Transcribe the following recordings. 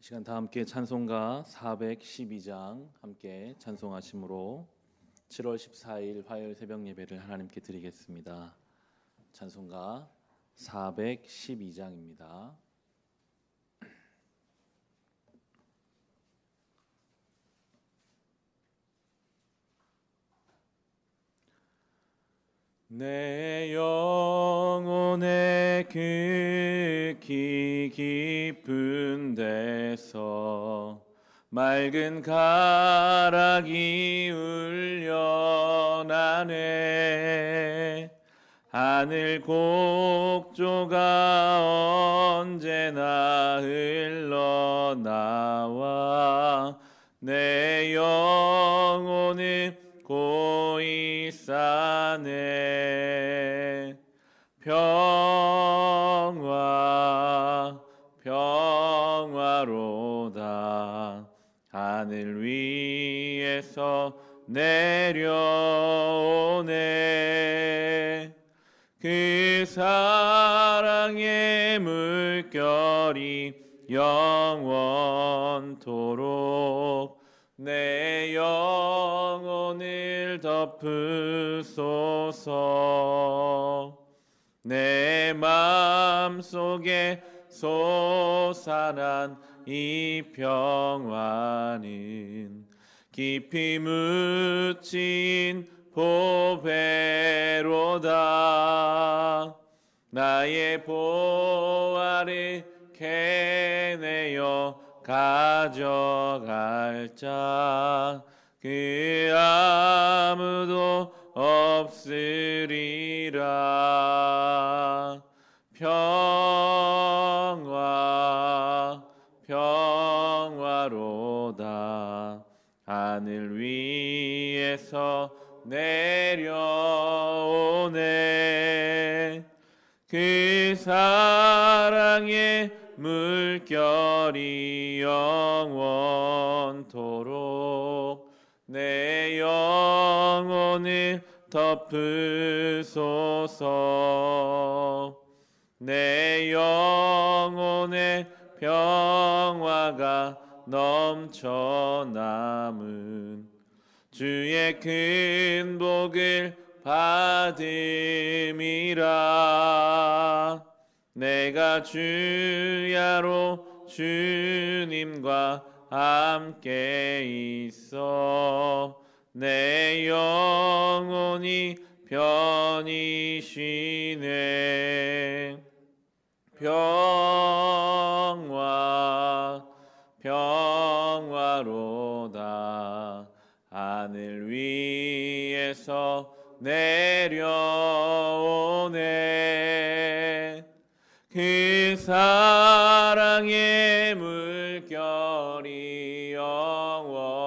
시간 다 함께 찬송가 412장 함께 찬송하심으로 7월 14일 화요일 새벽 예배를 하나님께 드리겠습니다. 찬송가 412장입니다. 내 영혼의 극히 깊은 데서 맑은 가락이 울려나네. 하늘 곡조가 언제나 흘러나와 내 영혼을 고이 싸네. 평화로다. 하늘 위에서 내려오네. 그 사랑의 물결이 영원토록 내 영혼을 덮으소서. 내 마음속에 솟아난 이 평화는 깊이 묻힌 보배로다. 나의 보화를 캐내어 가져갈 자 그 아무도 없으리라. 평화로다. 하늘 위에서 내려오네. 그 사랑의 물결이 영원토록 내 영혼을 덮으소서. 내 영혼의 평화가 넘쳐남은 주의 큰 복을 받음이라. 내가 주야로 주님과 함께 있어 내 영혼이 편히 쉬네. 평화로다. 하늘 위에서 내려오네. 그 사랑의 물결이 영원토록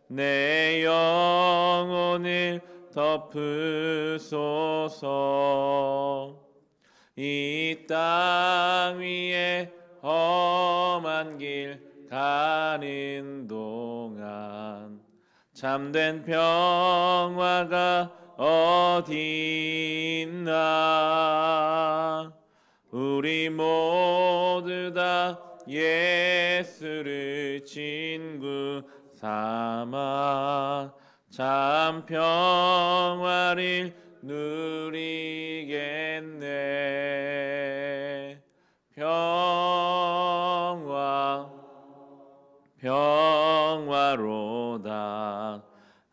내 영혼을 덮으소서. 이 땅 위에 험한 길 가는 동안 참된 평화가 어디 있나. 우리 모두 다 예수를 친구 삼아 참 평화를 누리겠네. 평화로다.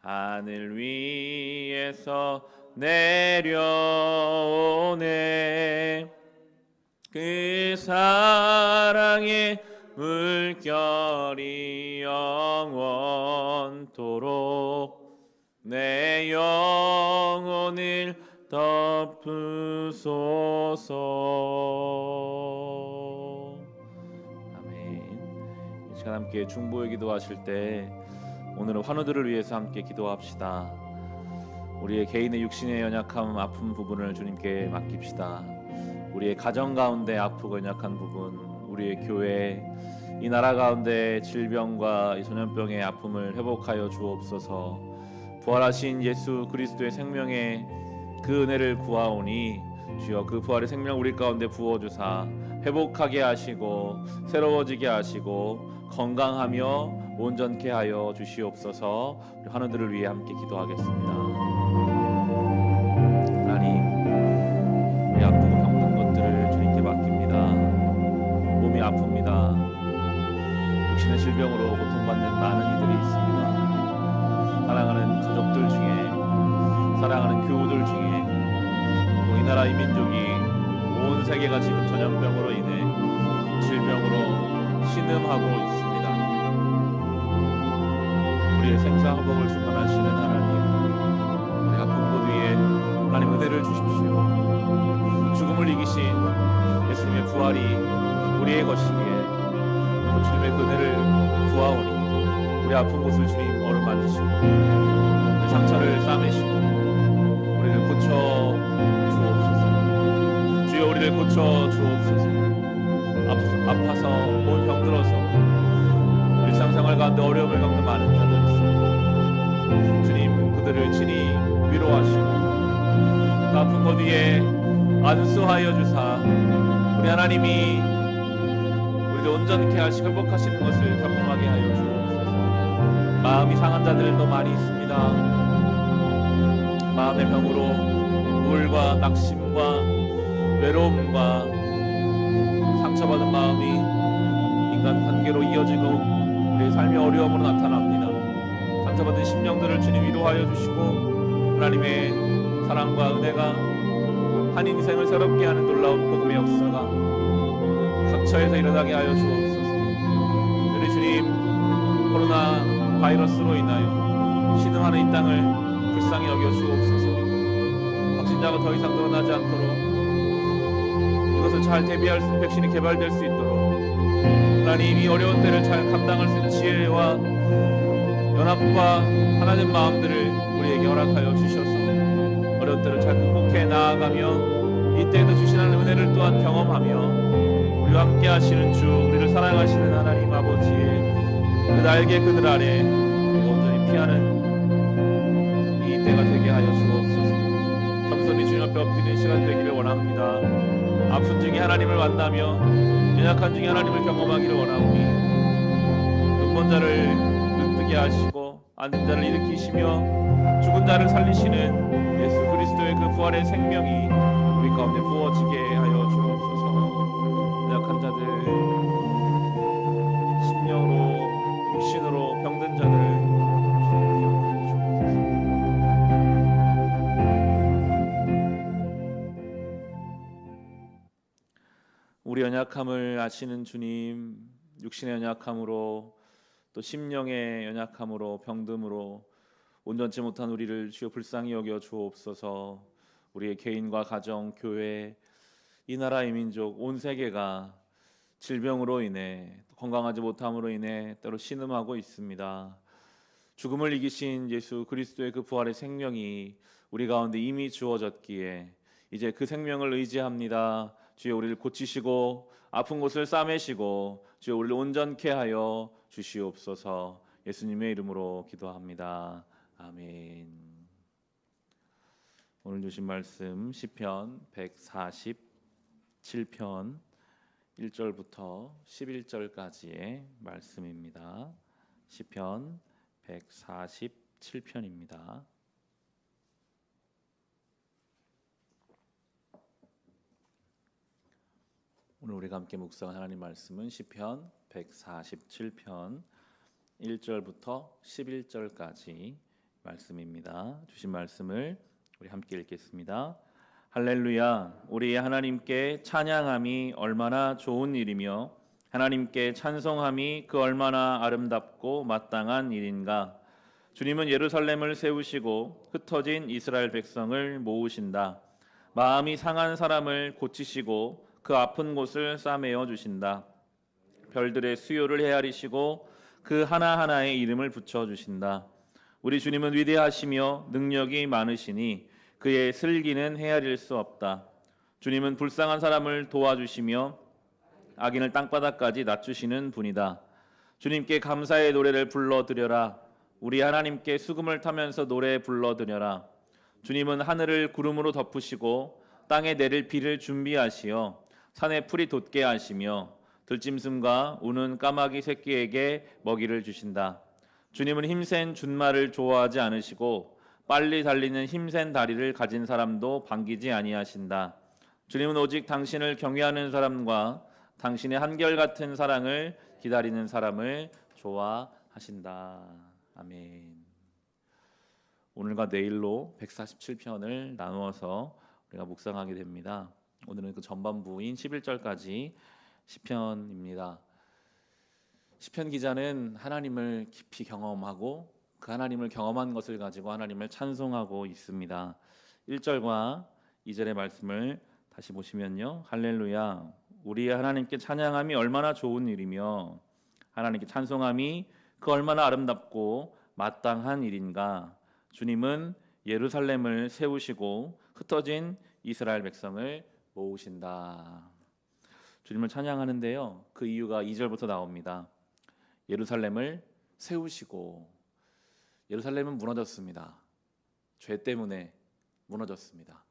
하늘 위에서 내려오네. 그 사랑의 물결이 영원토록 내 영혼을 덮으소서. 아멘. 이 시간 함께 중보의 기도하실 때 오늘은 환우들을 위해서 함께 기도합시다. 우리의 개인의 육신의 연약함, 아픈 부분을 주님께 맡깁시다. 우리의 가정 가운데 아프고 연약한 부분, 우리의 교회, 이 나라 가운데 질병과 이 전염병의 아픔을 회복하여 주옵소서. 부활하신 예수 그리스도의 생명의 그 은혜를 구하오니 주여 그 부활의 생명 우리 가운데 부어주사 회복하게 하시고 새로워지게 하시고 건강하며 온전케 하여 주시옵소서. 우리 환우들을 위해 함께 기도하겠습니다. 하나님, 우리 아프고 병든 것들을 주님께 맡깁니다. 몸이 아픕니다. 육신의 질병으로 고통받는 많은 이들이 있습니다. 사랑하는 가족들 중에, 사랑하는 교우들 중에, 또 이 나라 이 민족이 온 세계가 지금 전염병으로 인해 질병으로 신음하고 있습니다. 우리의 생사화복을 주관하시는 하나님, 우리 아픈 곳 위에 하나님 은혜를 주십시오. 죽음을 이기신 예수님의 부활이 우리의 것이기에 또 주님의 은혜를 구하오니 우리 아픈 곳을 주님 어루만지시고 우리 상처를 싸매시고 우리를 고쳐 주옵소서. 주여, 우리를 고쳐 주옵소서. 아파서 몸이 병들어서 일상생활 가운데 어려움을 겪는 많은 자들 있습니다. 주님, 그들을 친히 위로하시고 그 아픈 곳 위에 안수하여 주사 우리 하나님이 우리를 온전케 하시고 회복하시는 것을 경험하게 하여 주옵소서. 마음이 상한 자들도 많이 있습니다. 마음의 병으로 우울과 낙심과 외로움과 상처받은 마음이 인간 관계로 이어지고 우리의 삶의 어려움으로 나타납니다. 상처받은 심령들을 주님 위로하여 주시고 하나님의 사랑과 은혜가 한 인생을 새롭게 하는 놀라운 복음의 역사가 각처에서 일어나게 하여 주옵소서. 우리 주님, 코로나 바이러스로 인하여 신음하는 이 땅을 불쌍히 여겨 주옵소서. 확진자가 더 이상 늘어나지 않도록 이것을 잘 대비할 수 있는 백신이 개발될 수 있도록 하나님, 이 어려운 때를 잘 감당할 수 있는 지혜와 연합과 하나님 마음들을 우리에게 허락하여 주셔서 어려운 때를 잘 극복해 나아가며 이때에도 주시는 은혜를 또한 경험하며 우리와 함께 하시는 주, 우리를 사랑하시는 하나님 아버지의 그 날개 그늘 아래 우리가 온전히 피하는 이 때가 되게 하여 주옵소서. 겸손히 주님 앞에 엎드리는 시간 되기를 원합니다. 아픈 중에 하나님을 만나며 연약한 중에 하나님을 경험하기를 원하오니 눈먼 자를 눈뜨게 하시고 앉은 자를 일으키시며 죽은 자를 살리시는 예수 그리스도의 그 부활의 생명이 우리 가운데 부어지게 하여 주옵소서. 연약한 자들, 심령으로 육신으로 병든 자들을 우리 연약함을 아시는 주님, 육신의 연약함으로 또 심령의 연약함으로 병듦으로 온전치 못한 우리를 주여 불쌍히 여겨 주옵소서. 우리의 개인과 가정, 교회, 이 나라 이 민족, 온 세계가 질병으로 인해 건강하지 못함으로 인해 때로 신음하고 있습니다. 죽음을 이기신 예수 그리스도의 그 부활의 생명이 우리 가운데 이미 주어졌기에 이제 그 생명을 의지합니다. 주여, 우리를 고치시고 아픈 곳을 싸매시고 주여 우리를 온전케 하여 주시옵소서. 예수님의 이름으로 기도합니다. 아멘. 오늘 주신 말씀 시편 147편 1절부터 11절까지의 말씀입니다. 시편 147편입니다. 오늘 우리가 함께 묵상한 하나님 말씀은 시편 147편 1절부터 11절까지 말씀입니다. 주신 말씀을 우리 함께 읽겠습니다. 할렐루야. 우리 하나님께 찬양함이 얼마나 좋은 일이며 하나님께 찬송함이 그 얼마나 아름답고 마땅한 일인가. 주님은 예루살렘을 세우시고 흩어진 이스라엘 백성을 모으신다. 마음이 상한 사람을 고치시고 그 아픈 곳을 싸매어 주신다. 별들의 수요를 헤아리시고 그 하나하나의 이름을 붙여주신다. 우리 주님은 위대하시며 능력이 많으시니 그의 슬기는 헤아릴 수 없다. 주님은 불쌍한 사람을 도와주시며 악인을 땅바닥까지 낮추시는 분이다. 주님께 감사의 노래를 불러드려라. 우리 하나님께 수금을 타면서 노래 불러드려라. 주님은 하늘을 구름으로 덮으시고 땅에 내릴 비를 준비하시어 산에 풀이 돋게 하시며 들짐승과 우는 까마귀 새끼에게 먹이를 주신다. 주님은 힘센 준말을 좋아하지 않으시고 빨리 달리는 힘센 다리를 가진 사람도 반기지 아니하신다. 주님은 오직 당신을 경외하는 사람과 당신의 한결같은 사랑을 기다리는 사람을 좋아하신다. 아멘. 오늘과 내일로 147편을 나누어서 우리가 묵상하게 됩니다. 오늘은 그 전반부인 11절까지 시편입니다. 시편 기자는 하나님을 깊이 경험하고 그 하나님을 경험한 것을 가지고 하나님을 찬송하고 있습니다. 1절과 2절의 말씀을 다시 보시면요. 할렐루야, 우리의 하나님께 찬양함이 얼마나 좋은 일이며 하나님께 찬송함이 그 얼마나 아름답고 마땅한 일인가. 주님은 예루살렘을 세우시고 흩어진 이스라엘 백성을 모으신다. 주님을 찬양하는데요, 그 이유가 2절부터 나옵니다. 예루살렘을 세우시고, 예루살렘은 무너졌습니다. 죄 때문에 무너졌습니다.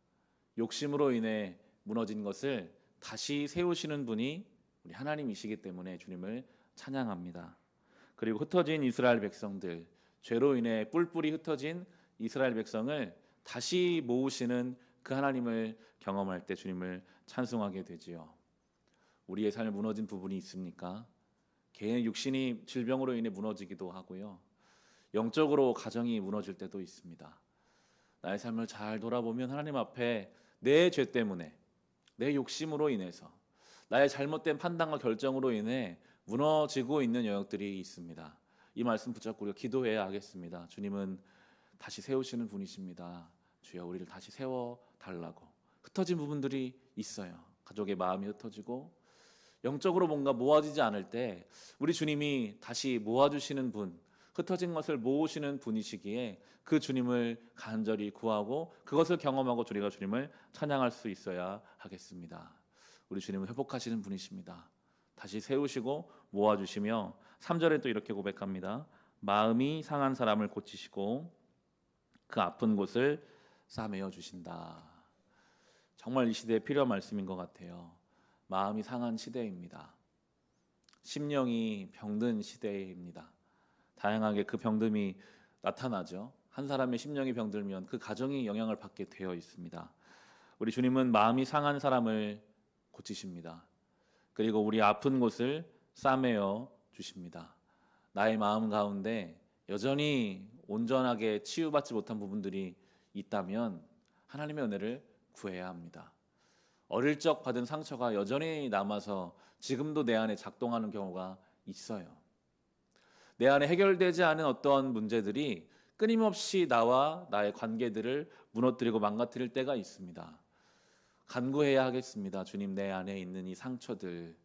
욕심으로 인해 무너진 것을 다시 세우시는 분이 우리 하나님이시기 때문에 주님을 찬양합니다. 그리고 흩어진 이스라엘 백성들, 죄로 인해 뿔뿔이 흩어진 이스라엘 백성을 다시 모으시는 그 하나님을 경험할 때 주님을 찬송하게 되지요. 우리의 삶에 무너진 부분이 있습니까? 개인의 육신이 질병으로 인해 무너지기도 하고요. 영적으로 가정이 무너질 때도 있습니다. 나의 삶을 잘 돌아보면 하나님 앞에 내 죄 때문에, 내 욕심으로 인해서, 나의 잘못된 판단과 결정으로 인해 무너지고 있는 영역들이 있습니다. 이 말씀 붙잡고 우리가 기도해야 하겠습니다. 주님은 다시 세우시는 분이십니다. 주여, 우리를 다시 세워달라고. 흩어진 부분들이 있어요. 가족의 마음이 흩어지고 영적으로 뭔가 모아지지 않을 때 우리 주님이 다시 모아주시는 분, 흩어진 것을 모으시는 분이시기에 그 주님을 간절히 구하고 그것을 경험하고 우리가 주님을 찬양할 수 있어야 하겠습니다. 우리 주님은 회복하시는 분이십니다. 다시 세우시고 모아주시며 3절에 또 이렇게 고백합니다. 마음이 상한 사람을 고치시고 그 아픈 곳을 싸매어 주신다. 정말 이 시대에 필요한 말씀인 것 같아요. 마음이 상한 시대입니다. 심령이 병든 시대입니다. 다양하게 그 병듦이 나타나죠. 한 사람의 심령이 병들면 그 가정이 영향을 받게 되어 있습니다. 우리 주님은 마음이 상한 사람을 고치십니다. 그리고 우리 아픈 곳을 싸매어 주십니다. 나의 마음 가운데 여전히 온전하게 치유받지 못한 부분들이 있다면 하나님의 은혜를 구해야 합니다. 어릴 적 받은 상처가 여전히 남아서 지금도 내 안에 작동하는 경우가 있어요. 내 안에 해결되지 않은 어떤 문제들이 끊임없이 나와 나의 관계들을 무너뜨리고 망가뜨릴 때가 있습니다. 간구해야 하겠습니다. 주님, 내 안에 있는 이 상처들,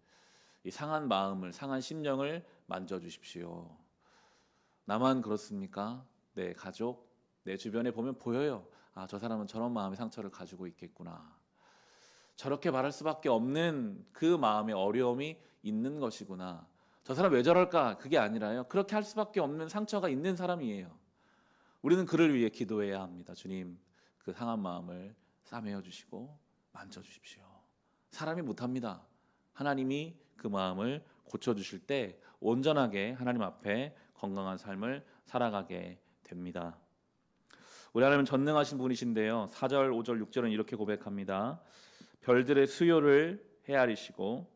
이 상한 마음을, 상한 심령을 만져주십시오. 나만 그렇습니까? 내 가족, 내 주변에 보면 보여요. 아, 저 사람은 저런 마음의 상처를 가지고 있겠구나. 저렇게 말할 수밖에 없는 그 마음의 어려움이 있는 것이구나. 저 사람 왜 저럴까? 그게 아니라요. 그렇게 할 수밖에 없는 상처가 있는 사람이에요. 우리는 그를 위해 기도해야 합니다. 주님, 그 상한 마음을 싸매어 주시고 만져주십시오. 사람이 못합니다. 하나님이 그 마음을 고쳐주실 때 온전하게 하나님 앞에 건강한 삶을 살아가게 됩니다. 우리 하나님은 전능하신 분이신데요. 4절, 5절, 6절은 이렇게 고백합니다. 별들의 수요를 헤아리시고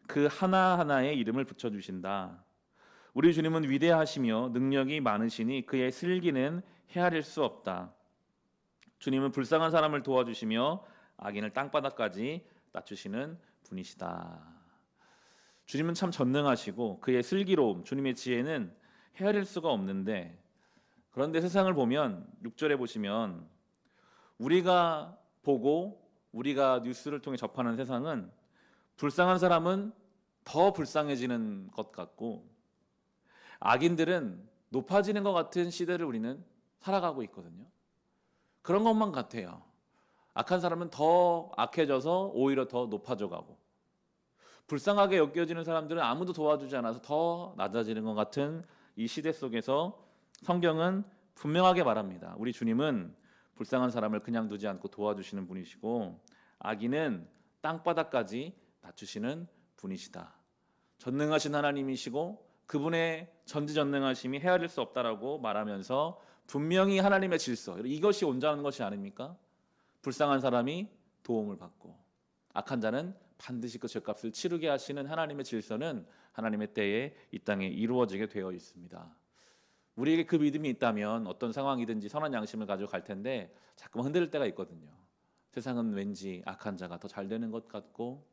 그 하나하나의 이름을 붙여주신다. 우리 주님은 위대하시며 능력이 많으시니 그의 슬기는 헤아릴 수 없다. 주님은 불쌍한 사람을 도와주시며 악인을 땅바닥까지 낮추시는 분이시다. 주님은 참 전능하시고 그의 슬기로움, 주님의 지혜는 헤아릴 수가 없는데, 그런데 세상을 보면 6절에 보시면 우리가 보고 우리가 뉴스를 통해 접하는 세상은 불쌍한 사람은 더 불쌍해지는 것 같고 악인들은 높아지는 것 같은 시대를 우리는 살아가고 있거든요. 그런 것만 같아요. 악한 사람은 더 악해져서 오히려 더 높아져 가고, 불쌍하게 여겨지는 사람들은 아무도 도와주지 않아서 더 낮아지는 것 같은 이 시대 속에서 성경은 분명하게 말합니다. 우리 주님은 불쌍한 사람을 그냥 두지 않고 도와주시는 분이시고 악인은 땅바닥까지 낮추시는 분이시다. 전능하신 하나님이시고 그분의 전지전능하심이 헤아릴 수 없다라고 말하면서 분명히 하나님의 질서, 이것이 온전한 것이 아닙니까? 불쌍한 사람이 도움을 받고 악한 자는 반드시 그 죄값을 치르게 하시는 하나님의 질서는 하나님의 때에 이 땅에 이루어지게 되어 있습니다. 우리에게 그 믿음이 있다면 어떤 상황이든지 선한 양심을 가지고 갈 텐데 자꾸만 흔들릴 때가 있거든요. 세상은 왠지 악한 자가 더 잘 되는 것 같고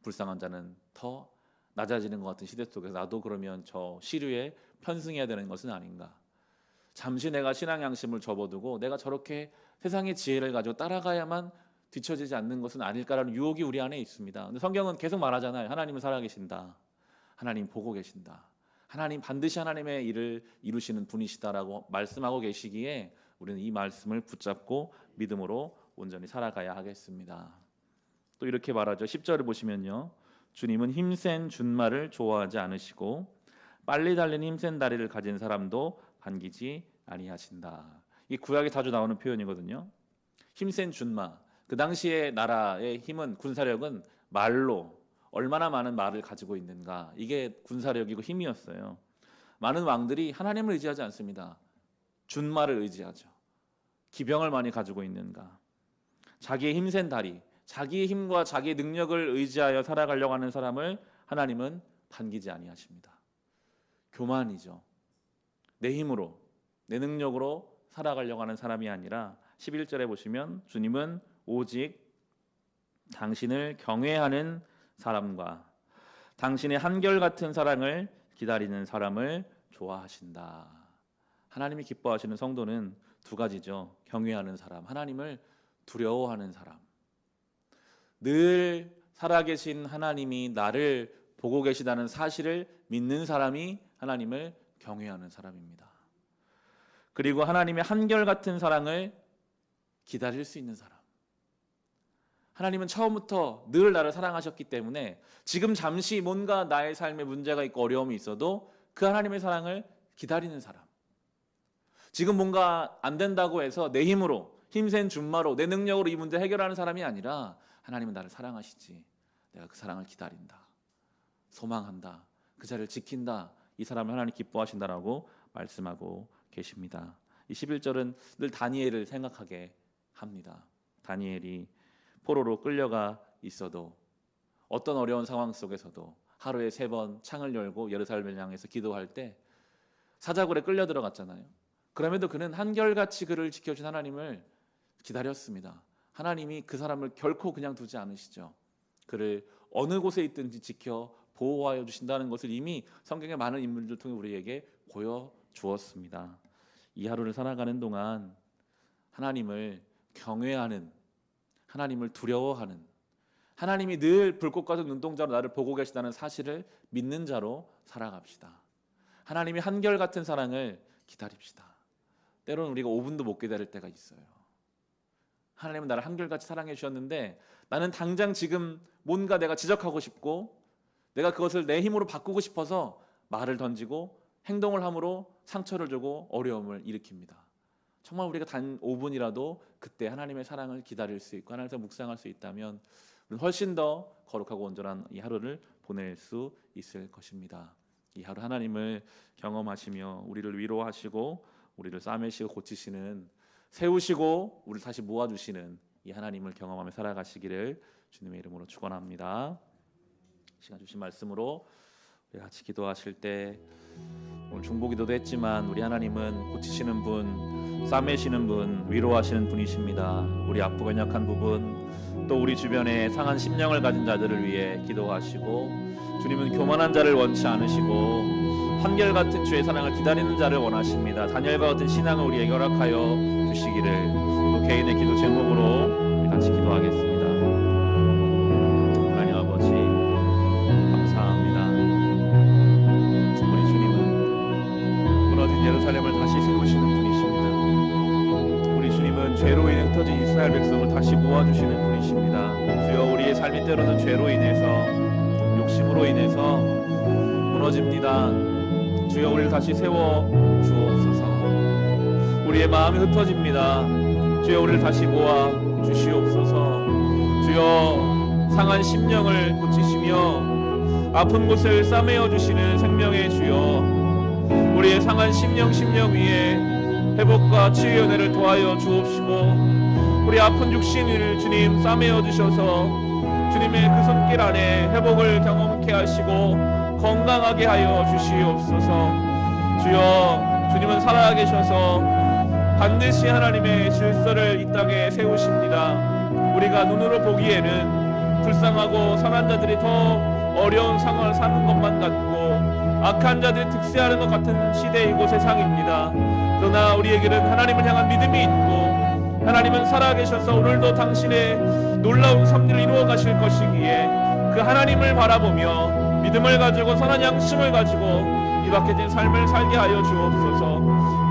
불쌍한 자는 더 낮아지는 것 같은 시대 속에서 나도 그러면 저 시류에 편승해야 되는 것은 아닌가. 잠시 내가 신앙 양심을 접어두고 내가 저렇게 세상의 지혜를 가지고 따라가야만 뒤처지지 않는 것은 아닐까라는 유혹이 우리 안에 있습니다. 근데 성경은 계속 말하잖아요. 하나님은 살아계신다. 하나님 보고 계신다. 하나님 반드시 하나님의 일을 이루시는 분이시다라고 말씀하고 계시기에 우리는 이 말씀을 붙잡고 믿음으로 온전히 살아가야 하겠습니다. 또 이렇게 말하죠. 10절을 보시면요. 주님은 힘센 준말을 좋아하지 않으시고 빨리 달리는 힘센 다리를 가진 사람도 반기지 아니하신다. 이 구약에 자주 나오는 표현이거든요. 힘센 준마. 그 당시의 나라의 힘은, 군사력은 말로, 얼마나 많은 말을 가지고 있는가, 이게 군사력이고 힘이었어요. 많은 왕들이 하나님을 의지하지 않습니다. 준말을 의지하죠. 기병을 많이 가지고 있는가, 자기의 힘센 다리, 자기의 힘과 자기의 능력을 의지하여 살아가려고 하는 사람을 하나님은 반기지 아니하십니다. 교만이죠. 내 힘으로, 내 능력으로 살아가려고 하는 사람이 아니라 11절에 보시면 주님은 오직 당신을 경외하는 사람과 당신의 한결같은 사랑을 기다리는 사람을 좋아하신다. 하나님이 기뻐하시는 성도는 두 가지죠. 경외하는 사람, 하나님을 두려워하는 사람. 늘 살아계신 하나님이 나를 보고 계시다는 사실을 믿는 사람이 하나님을 경외하는 사람입니다. 그리고 하나님의 한결같은 사랑을 기다릴 수 있는 사람. 하나님은 처음부터 늘 나를 사랑하셨기 때문에 지금 잠시 뭔가 나의 삶에 문제가 있고 어려움이 있어도 그 하나님의 사랑을 기다리는 사람. 지금 뭔가 안 된다고 해서 내 힘으로, 힘센 준마로, 내 능력으로 이 문제 해결하는 사람이 아니라 하나님은 나를 사랑하시지, 내가 그 사랑을 기다린다, 소망한다, 그 자리를 지킨다, 이 사람을 하나님 기뻐하신다라고 말씀하고 계십니다. 이 11절은 늘 다니엘을 생각하게 합니다. 다니엘이 포로로 끌려가 있어도 어떤 어려운 상황 속에서도 하루에 3번 창을 열고 예루살렘을 향해서 기도할 때 사자굴에 끌려 들어갔잖아요. 그럼에도 그는 한결같이 그를 지켜주신 하나님을 기다렸습니다. 하나님이 그 사람을 결코 그냥 두지 않으시죠. 그를 어느 곳에 있든지 지켜 보호하여 주신다는 것을 이미 성경의 많은 인물들을 통해 우리에게 보여주었습니다. 이 하루를 살아가는 동안 하나님을 경외하는, 하나님을 두려워하는, 하나님이 늘 불꽃 같은 눈동자로 나를 보고 계시다는 사실을 믿는 자로 살아갑시다. 하나님이 한결같은 사랑을 기다립시다. 때로는 우리가 5분도 못 기다릴 때가 있어요. 하나님은 나를 한결같이 사랑해 주셨는데 나는 당장 지금 뭔가 내가 지적하고 싶고 내가 그것을 내 힘으로 바꾸고 싶어서 말을 던지고 행동을 함으로 상처를 주고 어려움을 일으킵니다. 정말 우리가 단 5분이라도 그때 하나님의 사랑을 기다릴 수 있고 하나님께서 묵상할 수 있다면 우리는 훨씬 더 거룩하고 온전한 이 하루를 보낼 수 있을 것입니다. 이 하루 하나님을 경험하시며 우리를 위로하시고 우리를 싸매시고 고치시는, 세우시고 우리를 다시 모아주시는 이 하나님을 경험하며 살아가시기를 주님의 이름으로 축원합니다. 시간 주신 말씀으로 우리 같이 기도하실 때 오늘 중보기도도 했지만 우리 하나님은 고치시는 분, 싸매시는 분, 위로하시는 분이십니다. 우리 아프고 연약한 부분, 또 우리 주변에 상한 심령을 가진 자들을 위해 기도하시고 주님은 교만한 자를 원치 않으시고 한결같은 주의 사랑을 기다리는 자를 원하십니다. 다니엘과 같은 신앙을 우리에게 허락하여 주시기를, 또 개인의 기도 제목으로 우리 같이 기도하겠습니다. 하나님 아버지 감사합니다. 우리 주님은 무너진 예루살렘을 다시 세우시는 분이십니다. 우리 주님은 죄로 인해 흩어진 이스라엘 백성을 다시 모아주시는 분이십니다. 주여, 우리의 삶이 때로는 죄로 인해서, 욕심으로 인해서 무너집니다. 주여, 우리를 다시 세워 주옵소서. 우리의 마음이 흩어집니다. 주여, 우리를 다시 모아 주시옵소서. 주여, 상한 심령을 고치시며 아픈 곳을 싸매어 주시는 생명의 주여, 우리의 상한 심령 위에 회복과 치유의 은혜를 도하여 주옵시고, 우리 아픈 육신을 주님 싸매어 주셔서 주님의 그 손길 안에 회복을 경험케 하시고 건강하게 하여 주시옵소서. 주여, 주님은 살아계셔서 반드시 하나님의 질서를 이 땅에 세우십니다. 우리가 눈으로 보기에는 불쌍하고 선한 자들이 더 어려운 상황을 사는 것만 같고 악한 자들이 득세하는 것 같은 시대이고 세상입니다. 그러나 우리에게는 하나님을 향한 믿음이 있고, 하나님은 살아계셔서 오늘도 당신의 놀라운 섭리를 이루어 가실 것이기에 그 하나님을 바라보며 믿음을 가지고 선한 양심을 가지고 이박해진 삶을 살게 하여 주옵소서.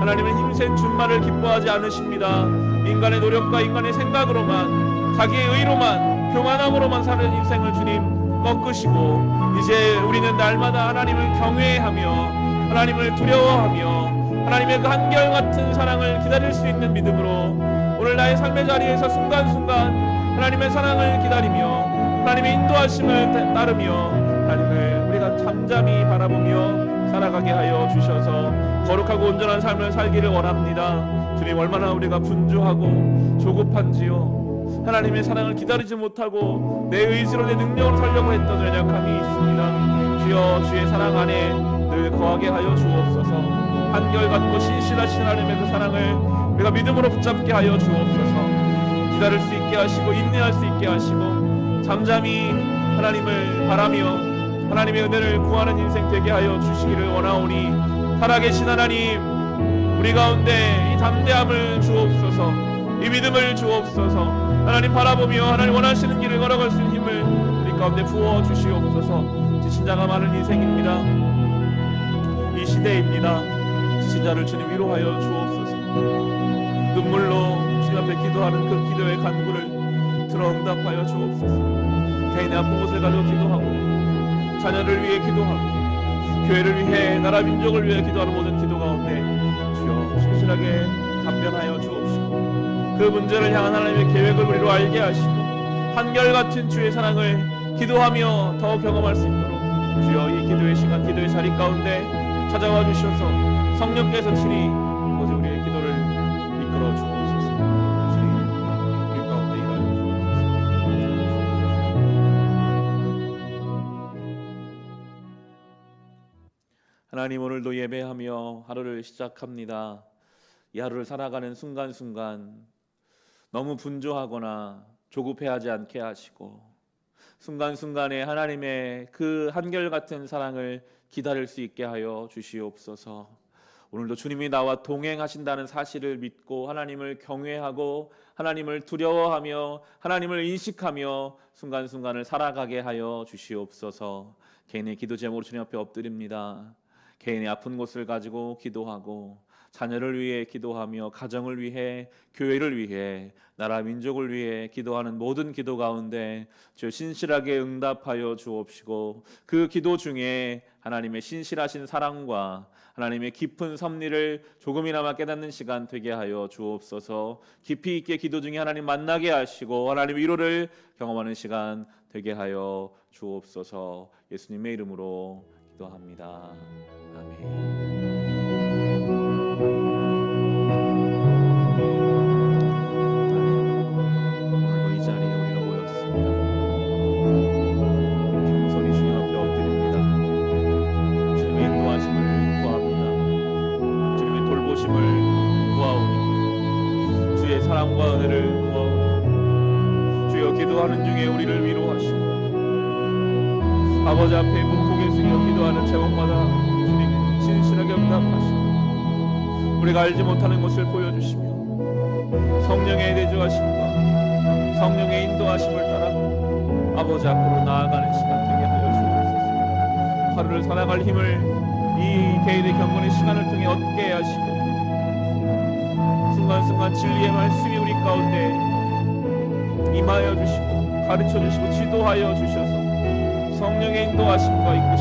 하나님은 힘센 준말을 기뻐하지 않으십니다. 인간의 노력과 인간의 생각으로만, 자기의 의로만, 교만함으로만 사는 인생을 주님 꺾으시고, 이제 우리는 날마다 하나님을 경외하며 하나님을 두려워하며 하나님의 그 한결같은 사랑을 기다릴 수 있는 믿음으로 오늘 나의 삶의 자리에서 순간순간 하나님의 사랑을 기다리며 하나님의 인도하심을 따르며 하나님을 우리가 잠잠히 바라보며 살아가게 하여 주셔서 거룩하고 온전한 삶을 살기를 원합니다. 주님, 얼마나 우리가 분주하고 조급한지요. 하나님의 사랑을 기다리지 못하고 내 의지로 내 능력으로 살려고 했던 연약함이 있습니다. 주여, 주의 사랑 안에 늘 거하게 하여 주옵소서. 한결같고 신실하신 하나님의 그 사랑을 우리가 믿음으로 붙잡게 하여 주옵소서. 기다릴 수 있게 하시고 인내할 수 있게 하시고 잠잠히 하나님을 바라며 하나님의 은혜를 구하는 인생 되게 하여 주시기를 원하오니, 살아계신 하나님, 우리 가운데 이 담대함을 주옵소서, 이 믿음을 주옵소서. 하나님 바라보며 하나님 원하시는 길을 걸어갈 수 있는 힘을 우리 가운데 부어 주시옵소서. 지신자가 많은 인생입니다. 이 시대입니다. 지신자를 주님 위로하여 주옵소서. 눈물로 주님 앞에 기도하는 그 기도의 간구를 들어 응답하여 주옵소서. 개인의 아픈 곳을 가지고 기도하고, 자녀를 위해 기도하고, 교회를 위해, 나라 민족을 위해 기도하는 모든 기도 가운데 주여 신실하게 답변하여 주옵시고, 그 문제를 향한 하나님의 계획을 우리로 알게 하시고 한결같은 주의 사랑을 기도하며 더 경험할 수 있도록 주여 이 기도의 시간, 기도의 자리 가운데 찾아와 주셔서 성령께서 친히 오직 우리의 기도를 이끌어 주옵소서. 주님, 우리 가운데 일하여 주옵소서. 하나님, 오늘도 예배하며 하루를 시작합니다. 이 하루를 살아가는 순간순간 너무 분주하거나 조급해하지 않게 하시고, 순간순간에 하나님의 그 한결같은 사랑을 기다릴 수 있게 하여 주시옵소서. 오늘도 주님이 나와 동행하신다는 사실을 믿고 하나님을 경외하고 하나님을 두려워하며 하나님을 인식하며 순간순간을 살아가게 하여 주시옵소서. 개인의 기도 제목으로 주님 앞에 엎드립니다. 개인의 아픈 곳을 가지고 기도하고, 자녀를 위해 기도하며, 가정을 위해, 교회를 위해, 나라 민족을 위해 기도하는 모든 기도 가운데 주여 신실하게 응답하여 주옵시고, 그 기도 중에 하나님의 신실하신 사랑과 하나님의 깊은 섭리를 조금이나마 깨닫는 시간 되게 하여 주옵소서. 깊이 있게 기도 중에 하나님 만나게 하시고 하나님 위로를 경험하는 시간 되게 하여 주옵소서. 예수님의 이름으로 기도합니다. 아멘. 사랑과 은혜를 구하오니 주여, 기도하는 중에 우리를 위로하시고 아버지 앞에 고개 숙여 기도하는 제목마다 주님 진실하게 응답하시고 우리가 알지 못하는 것을 보여주시며 성령의 내주하심과 성령의 인도하심을 따라 아버지 앞으로 나아가는 시간 되게 하여 주옵소서. 하루를 살아갈 힘을 이 개인의 경건의 시간을 통해 얻게 하시고, 순간순간 진리의 말씀이 우리 가운데 임하여 주시고 가르쳐 주시고 지도하여 주셔서 성령의 인도하심과 이끄심을